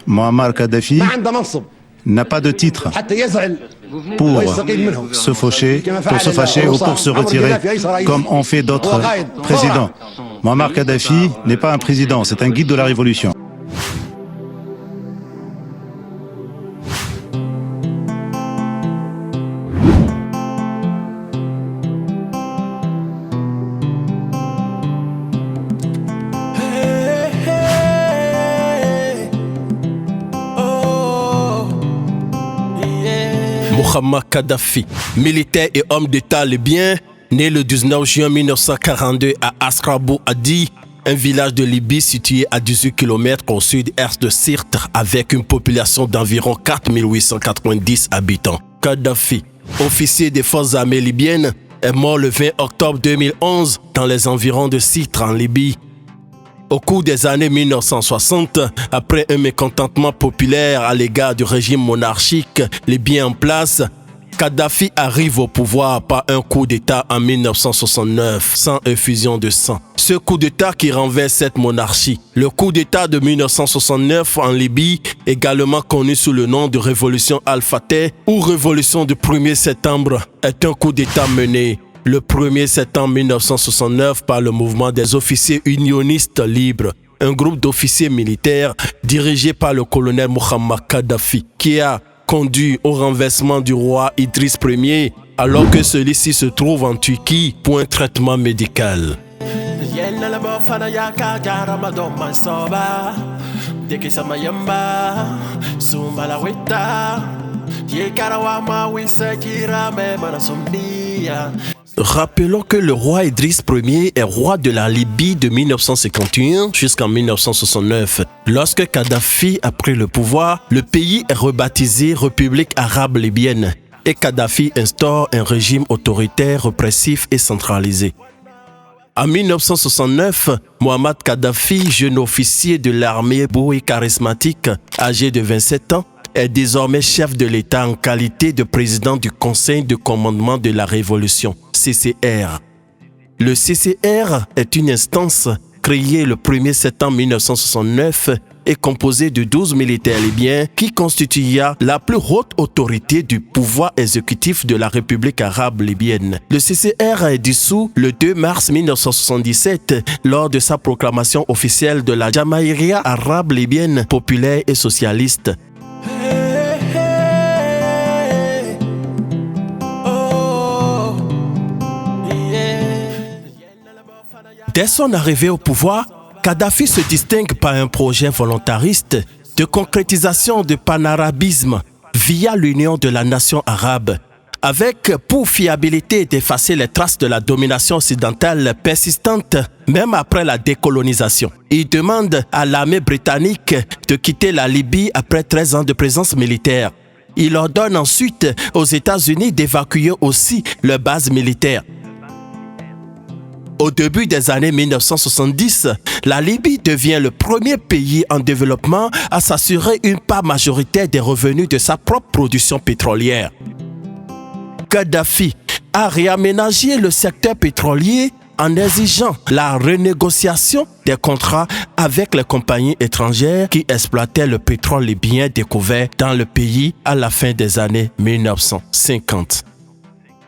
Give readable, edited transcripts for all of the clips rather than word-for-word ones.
Muammar Kadhafi n'a pas de titre pour se fâcher ou pour se retirer, comme ont fait d'autres présidents. Muammar Kadhafi n'est pas un président, c'est un guide de la révolution. Muammar Kadhafi, militaire et homme d'État libyen, né le 19 juin 1942 à Asrabou Adi, un village de Libye situé à 18 km au sud-est de Sirte avec une population d'environ 4890 habitants. Kadhafi, officier des forces armées libyennes, est mort le 20 octobre 2011 dans les environs de Sirte en Libye. Au cours des années 1960, après un mécontentement populaire à l'égard du régime monarchique libyen en place, Kadhafi arrive au pouvoir par un coup d'État en 1969, sans effusion de sang. Ce coup d'État qui renverse cette monarchie. Le coup d'État de 1969 en Libye, également connu sous le nom de Révolution Al-Fateh ou Révolution du 1er septembre, est un coup d'État mené le 1er septembre 1969 par le mouvement des officiers unionistes libres, un groupe d'officiers militaires dirigé par le colonel Muammar Kadhafi, qui a conduit au renversement du roi Idriss Ier alors que celui-ci se trouve en Turquie pour un traitement médical. Rappelons que le roi Idriss Ier est roi de la Libye de 1951 jusqu'en 1969. Lorsque Kadhafi a pris le pouvoir, le pays est rebaptisé République arabe libyenne et Kadhafi instaure un régime autoritaire, répressif et centralisé. En 1969, Muammar Kadhafi, jeune officier de l'armée beau et charismatique, âgé de 27 ans, est désormais chef de l'État en qualité de président du Conseil de commandement de la Révolution, CCR. Le CCR est une instance créée le 1er septembre 1969 et composée de 12 militaires libyens qui constitua la plus haute autorité du pouvoir exécutif de la République arabe libyenne. Le CCR est dissous le 2 mars 1977 lors de sa proclamation officielle de la Jamaïria arabe libyenne populaire et socialiste. Dès son arrivée au pouvoir, Kadhafi se distingue par un projet volontariste de concrétisation du panarabisme via l'union de la nation arabe, avec pour fiabilité d'effacer les traces de la domination occidentale persistante même après la décolonisation. Il demande à l'armée britannique de quitter la Libye après 13 ans de présence militaire. Il ordonne ensuite aux États-Unis d'évacuer aussi leurs bases militaires. Au début des années 1970, la Libye devient le premier pays en développement à s'assurer une part majoritaire des revenus de sa propre production pétrolière. Kadhafi a réaménagé le secteur pétrolier en exigeant la renégociation des contrats avec les compagnies étrangères qui exploitaient le pétrole libyen découvert dans le pays à la fin des années 1950.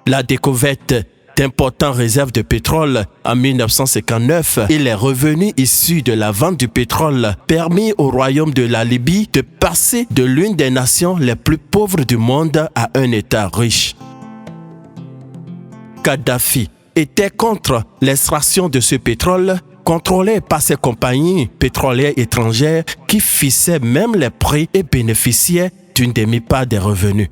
La découverte d'importantes réserves de pétrole en 1959 et les revenus issus de la vente du pétrole permis au royaume de la Libye de passer de l'une des nations les plus pauvres du monde à un État riche. Kadhafi était contre l'extraction de ce pétrole contrôlé par ces compagnies pétrolières étrangères qui fixaient même les prix et bénéficiaient d'une demi-part des revenus.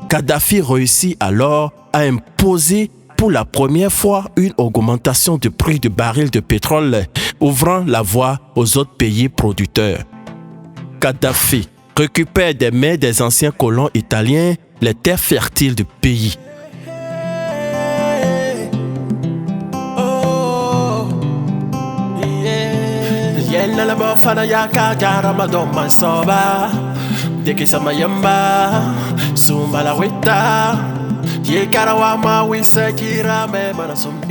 Kadhafi réussit alors à imposer pour la première fois une augmentation du prix du baril de pétrole, ouvrant la voie aux autres pays producteurs. Kadhafi récupère des mains des anciens colons italiens les terres fertiles du pays.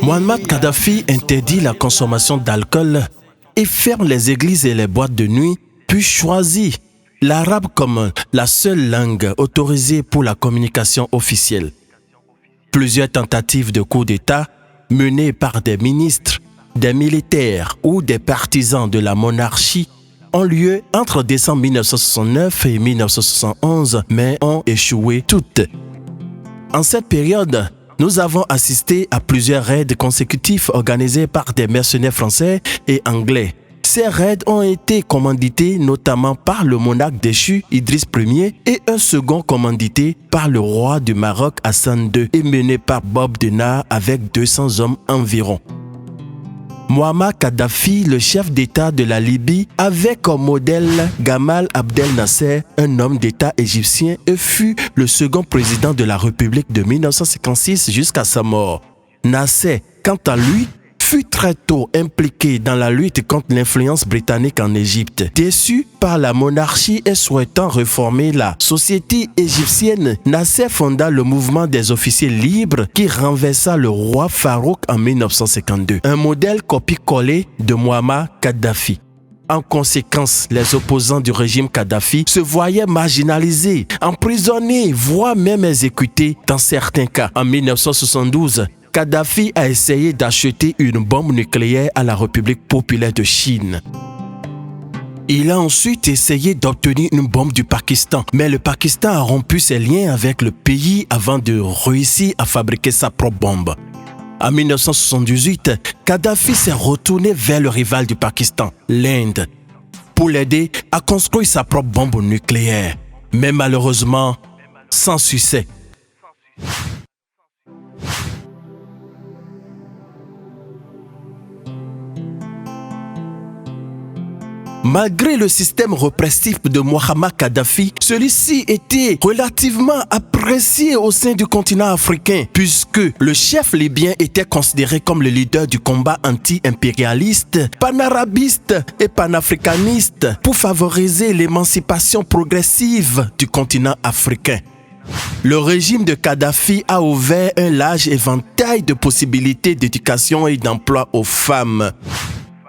Muammar Kadhafi interdit la consommation d'alcool et ferme les églises et les boîtes de nuit, puis choisit l'arabe comme la seule langue autorisée pour la communication officielle. Plusieurs tentatives de coup d'État menées par des ministres, des militaires ou des partisans de la monarchie ont lieu entre décembre 1969 et 1971, mais ont échoué toutes. En cette période, nous avons assisté à plusieurs raids consécutifs organisés par des mercenaires français et anglais. Ces raids ont été commandités notamment par le monarque déchu Idriss Ier et un second commandité par le roi du Maroc Hassan II et mené par Bob Denard avec 200 hommes environ. Mouammar Kadhafi, le chef d'État de la Libye, avait comme modèle Gamal Abdel Nasser, un homme d'État égyptien, et fut le second président de la République de 1956 jusqu'à sa mort. Nasser, quant à lui, fut très tôt impliqué dans la lutte contre l'influence britannique en Égypte. Déçu par la monarchie et souhaitant réformer la société égyptienne, Nasser fonda le mouvement des officiers libres qui renversa le roi Farouk en 1952, un modèle copie-collé de Mouammar Kadhafi. En conséquence, les opposants du régime Kadhafi se voyaient marginalisés, emprisonnés, voire même exécutés dans certains cas. En 1972, Kadhafi a essayé d'acheter une bombe nucléaire à la République populaire de Chine. Il a ensuite essayé d'obtenir une bombe du Pakistan, mais le Pakistan a rompu ses liens avec le pays avant de réussir à fabriquer sa propre bombe. En 1978, Kadhafi s'est retourné vers le rival du Pakistan, l'Inde, pour l'aider à construire sa propre bombe nucléaire, mais malheureusement sans succès. Malgré le système répressif de Mouammar Kadhafi, celui-ci était relativement apprécié au sein du continent africain, puisque le chef libyen était considéré comme le leader du combat anti-impérialiste, panarabiste et panafricaniste pour favoriser l'émancipation progressive du continent africain. Le régime de Kadhafi a ouvert un large éventail de possibilités d'éducation et d'emploi aux femmes.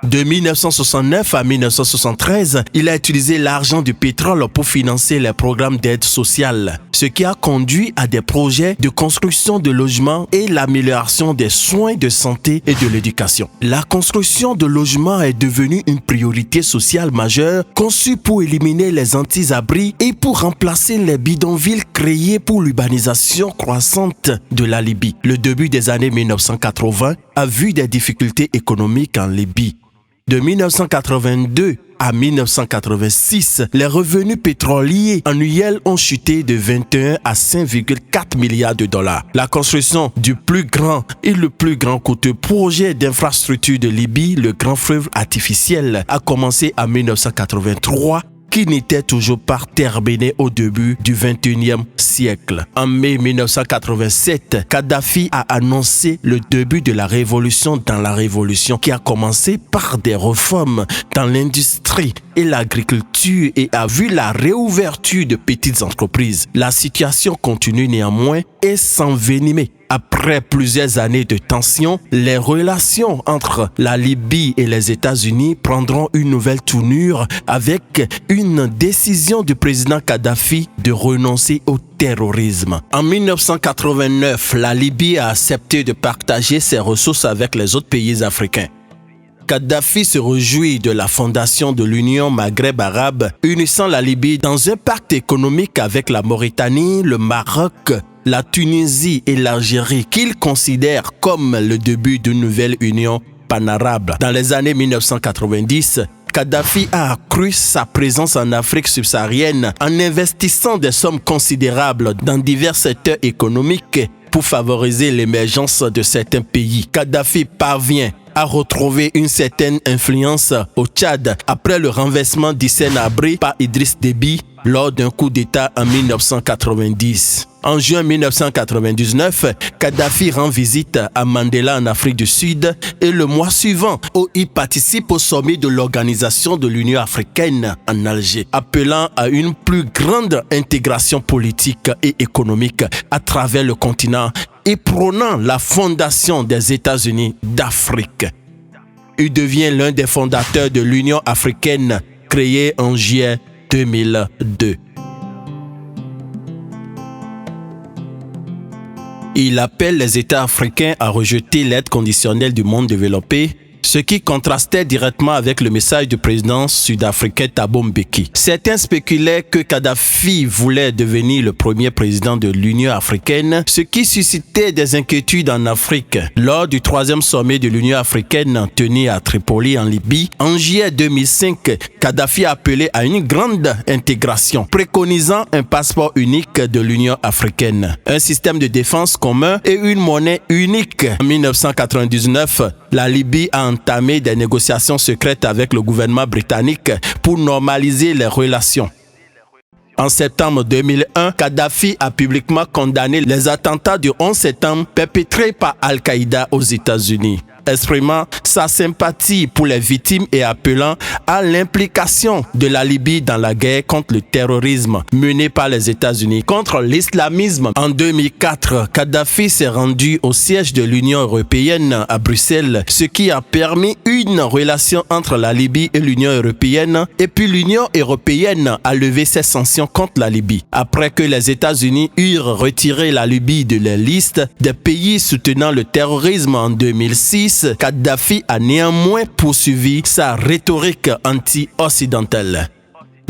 De 1969 à 1973, il a utilisé l'argent du pétrole pour financer les programmes d'aide sociale, ce qui a conduit à des projets de construction de logements et l'amélioration des soins de santé et de l'éducation. La construction de logements est devenue une priorité sociale majeure, conçue pour éliminer les anti-abris et pour remplacer les bidonvilles créés pour l'urbanisation croissante de la Libye. Le début des années 1980 a vu des difficultés économiques en Libye. De 1982 à 1986, les revenus pétroliers annuels ont chuté de 21 à 5,4 milliards de dollars. La construction du plus grand et le plus grand coûteux projet d'infrastructure de Libye, le Grand Fleuve artificiel, a commencé en 1983, qui n'était toujours pas terminé au début du XXIe siècle. En mai 1987, Kadhafi a annoncé le début de la révolution dans la révolution, qui a commencé par des réformes dans l'industrie et l'agriculture et a vu la réouverture de petites entreprises. La situation continue néanmoins et s'envenimer. Après plusieurs années de tension, les relations entre la Libye et les États-Unis prendront une nouvelle tournure avec une décision du président Kadhafi de renoncer au terrorisme. En 1989, la Libye a accepté de partager ses ressources avec les autres pays africains. Kadhafi se réjouit de la fondation de l'Union Maghreb arabe, unissant la Libye dans un pacte économique avec la Mauritanie, le Maroc, la Tunisie et l'Algérie, qu'il considère comme le début d'une nouvelle union panarabe. Dans les années 1990, Kadhafi a accru sa présence en Afrique subsaharienne en investissant des sommes considérables dans divers secteurs économiques pour favoriser l'émergence de certains pays. Kadhafi parvient à retrouver une certaine influence au Tchad après le renversement d'Hissène Habré par Idriss Déby lors d'un coup d'État en 1990. En juin 1999, Kadhafi rend visite à Mandela en Afrique du Sud et le mois suivant, il participe au sommet de l'Organisation de l'Union africaine en Alger, appelant à une plus grande intégration politique et économique à travers le continent et prônant la fondation des États-Unis d'Afrique. Il devient l'un des fondateurs de l'Union africaine créée en juillet 2002. Il appelle les États africains à rejeter l'aide conditionnelle du monde développé, ce qui contrastait directement avec le message du président sud-africain Thabo Mbeki. Certains spéculaient que Kadhafi voulait devenir le premier président de l'Union africaine, ce qui suscitait des inquiétudes en Afrique. Lors du 3e sommet de l'Union africaine tenu à Tripoli en Libye, en juillet 2005, Kadhafi a appelé à une grande intégration, préconisant un passeport unique de l'Union africaine, un système de défense commun et une monnaie unique. En 1999, la Libye a entamé des négociations secrètes avec le gouvernement britannique pour normaliser les relations. En septembre 2001, Kadhafi a publiquement condamné les attentats du 11 septembre perpétrés par Al-Qaïda aux États-Unis, exprimant sa sympathie pour les victimes et appelant à l'implication de la Libye dans la guerre contre le terrorisme menée par les États-Unis contre l'islamisme. En 2004, Kadhafi s'est rendu au siège de l'Union européenne à Bruxelles, ce qui a permis une relation entre la Libye et l'Union européenne, et puis l'Union européenne a levé ses sanctions contre la Libye. Après que les États-Unis eurent retiré la Libye de la liste des pays soutenant le terrorisme en 2006, Kadhafi a néanmoins poursuivi sa rhétorique anti-occidentale.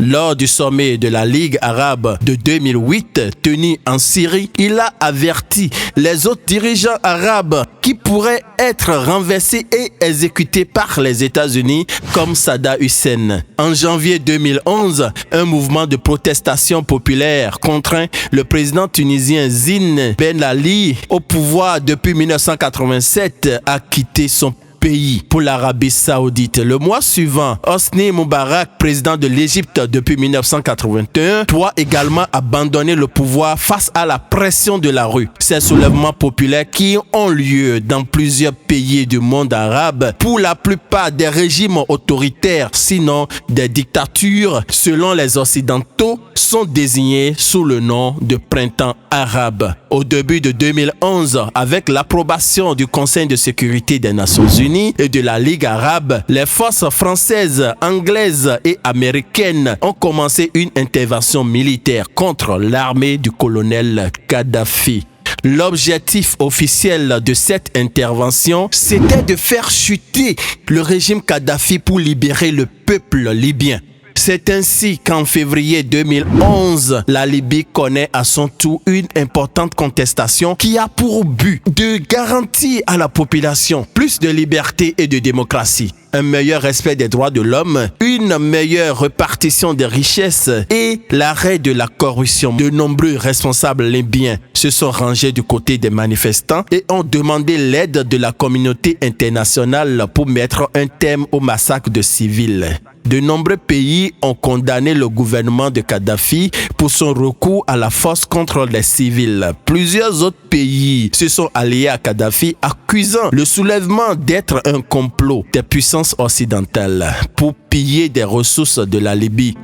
Lors du sommet de la Ligue arabe de 2008 tenu en Syrie, il a averti les autres dirigeants arabes qui pourraient être renversés et exécutés par les États-Unis comme Saddam Hussein. En janvier 2011, un mouvement de protestation populaire contraint le président tunisien Zine Ben Ali, au pouvoir depuis 1987, à quitter son pays pour l'Arabie Saoudite. Le mois suivant, Hosni Moubarak, président de l'Égypte depuis 1981, doit également abandonner le pouvoir face à la pression de la rue. Ces soulèvements populaires qui ont lieu dans plusieurs pays du monde arabe, pour la plupart des régimes autoritaires, sinon des dictatures, selon les Occidentaux, sont désignés sous le nom de printemps arabe. Au début de 2011, avec l'approbation du Conseil de sécurité des Nations Unies et de la Ligue arabe, les forces françaises, anglaises et américaines ont commencé une intervention militaire contre l'armée du colonel Kadhafi. L'objectif officiel de cette intervention, c'était de faire chuter le régime Kadhafi pour libérer le peuple libyen. C'est ainsi qu'en février 2011, la Libye connaît à son tour une importante contestation qui a pour but de garantir à la population plus de liberté et de démocratie, un meilleur respect des droits de l'homme, une meilleure répartition des richesses et l'arrêt de la corruption. De nombreux responsables libyens se sont rangés du côté des manifestants et ont demandé l'aide de la communauté internationale pour mettre un terme au massacre de civils. De nombreux pays ont condamné le gouvernement de Kadhafi pour son recours à la force contre les civils. Plusieurs autres pays se sont alliés à Kadhafi, accusant le soulèvement d'être un complot des puissances occidentales pour piller des ressources de la Libye.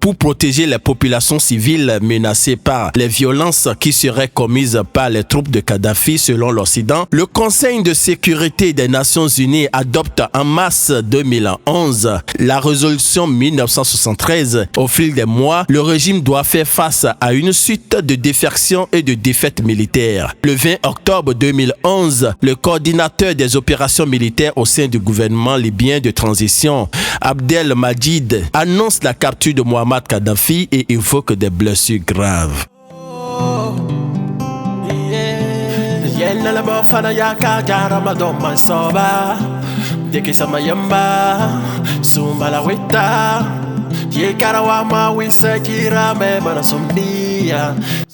Pour protéger les populations civiles menacées par les violences qui seraient commises par les troupes de Kadhafi selon l'Occident, le Conseil de sécurité des Nations Unies adopte en mars 2011 la résolution 1973. Au fil des mois, le régime doit faire face à une suite de défections et de défaites militaires. Le 20 octobre 2011, le coordinateur des opérations militaires au sein du gouvernement libyen de transition, Abdel Majid, annonce la capture de Muammar Kadhafi et évoque des blessures graves.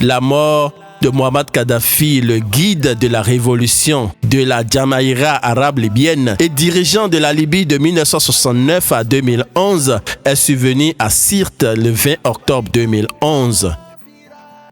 La mort de Muammar Kadhafi, le guide de la révolution de la Jamaïra arabe libyenne et dirigeant de la Libye de 1969 à 2011, est survenu à Sirte le 20 octobre 2011.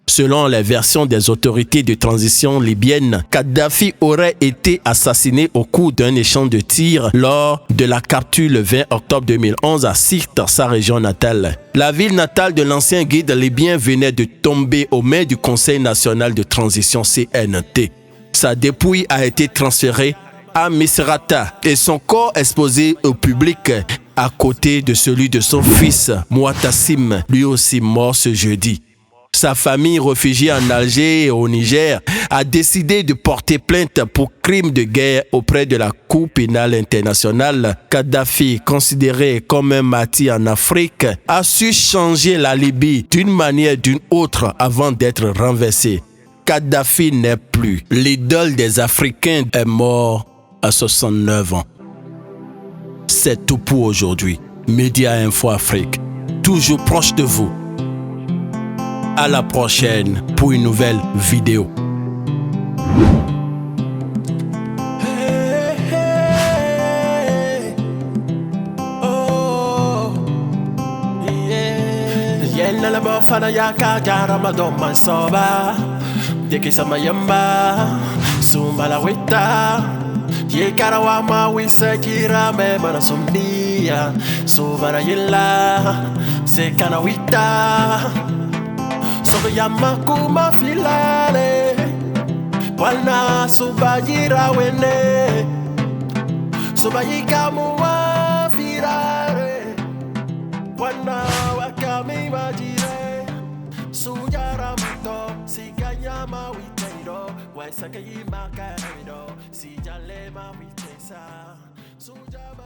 Selon les versions des autorités de transition libyennes, Kadhafi aurait été assassiné au cours d'un échange de tirs lors de la capture le 20 octobre 2011 à Sirte, sa région natale. La ville natale de l'ancien guide libyen venait de tomber aux mains du Conseil national de transition CNT. Sa dépouille a été transférée à Misrata et son corps exposé au public à côté de celui de son fils, Mouatassim, lui aussi mort ce jeudi. Sa famille, réfugiée en Alger et au Niger, a décidé de porter plainte pour crimes de guerre auprès de la Cour pénale internationale. Kadhafi, considéré comme un martyr en Afrique, a su changer la Libye d'une manière ou d'une autre avant d'être renversé. Kadhafi n'est plus. L'idole des Africains est mort à 69 ans. C'est tout pour aujourd'hui. Média Info Afrique, toujours proche de vous. À la prochaine pour une nouvelle vidéo. Ye karawa ma wisa kira me mana somnia so bara yella se kana wita so yama kuma filale wana subajira wene subayika muwa firare wana wakami majire sujara muto siganyama witendo waisaka yima kaido si jalema witesa sujama